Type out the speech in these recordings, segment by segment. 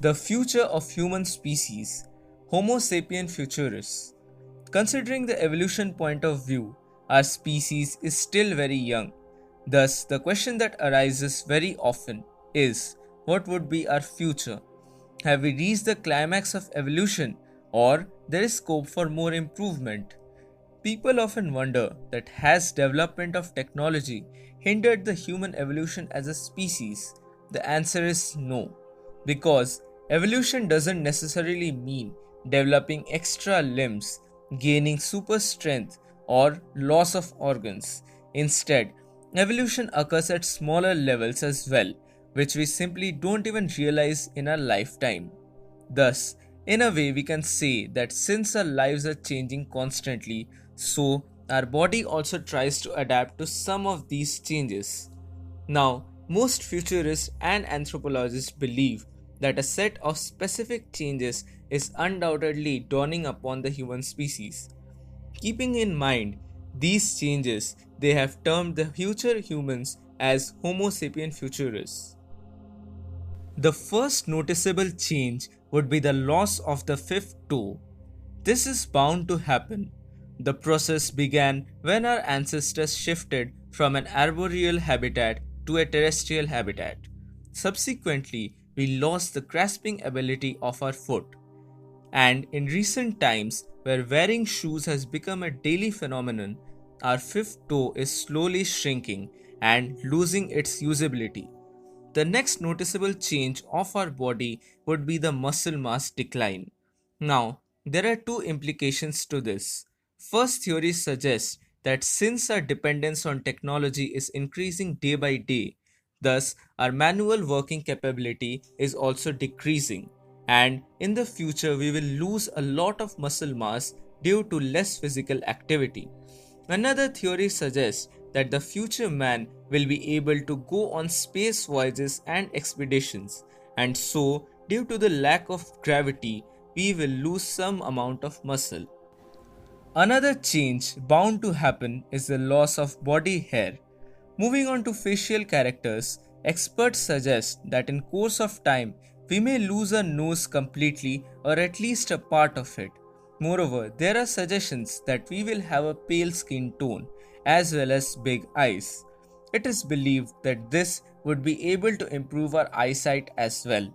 The future of human species, Homo sapien futurus. Considering the evolution point of view, our species is still very young. Thus, the question that arises very often is, what would be our future? Have we reached the climax of evolution, or there is scope for more improvement? People often wonder that has development of technology hindered the human evolution as a species? The answer is no, because evolution doesn't necessarily mean developing extra limbs, gaining super strength, or loss of organs. Instead, evolution occurs at smaller levels as well, which we simply don't even realize in our lifetime. Thus, in a way, we can say that since our lives are changing constantly, so our body also tries to adapt to some of these changes. Now, most futurists and anthropologists believe that a set of specific changes is undoubtedly dawning upon the human species. Keeping in mind these changes, they have termed the future humans as Homo sapien futurus. The first noticeable change would be the loss of the fifth toe. This is bound to happen. The process began when our ancestors shifted from an arboreal habitat to a terrestrial habitat. Subsequently, we lost the grasping ability of our foot. And in recent times, where wearing shoes has become a daily phenomenon, our fifth toe is slowly shrinking and losing its usability. The next noticeable change of our body would be the muscle mass decline. Now, there are two implications to this. First theory suggests that since our dependence on technology is increasing day by day, thus our manual working capability is also decreasing, and in the future we will lose a lot of muscle mass due to less physical activity. Another theory suggests that the future man will be able to go on space voyages and expeditions, and so, due to the lack of gravity, we will lose some amount of muscle. Another change bound to happen is the loss of body hair. Moving on to facial characters, experts suggest that in course of time we may lose a nose completely or at least a part of it. Moreover, there are suggestions that we will have a pale skin tone as well as big eyes. It is believed that this would be able to improve our eyesight as well.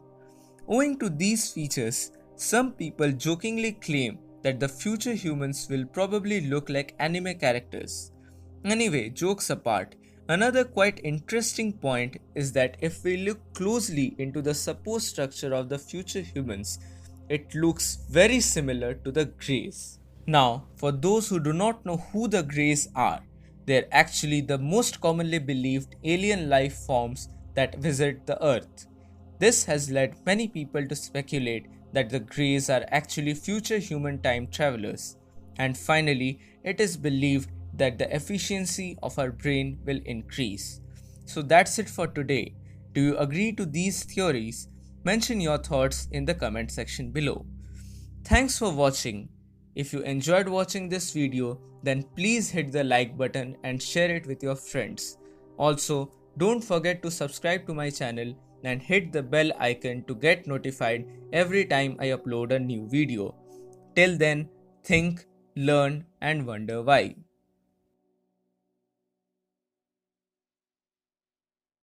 Owing to these features, some people jokingly claim that the future humans will probably look like anime characters. Anyway, jokes apart, another quite interesting point is that if we look closely into the supposed structure of the future humans, it looks very similar to the Greys. Now, for those who do not know who the Greys are, they are actually the most commonly believed alien life forms that visit the Earth. This has led many people to speculate that the Greys are actually future human time travelers. And finally, it is believed that the efficiency of our brain will increase. So that's it for today. Do you agree to these theories? Mention your thoughts in the comment section below. Thanks for watching. If you enjoyed watching this video, then please hit the like button and share it with your friends. Also, don't forget to subscribe to my channel and hit the bell icon to get notified every time I upload a new video. Till then, think, learn and wonder why.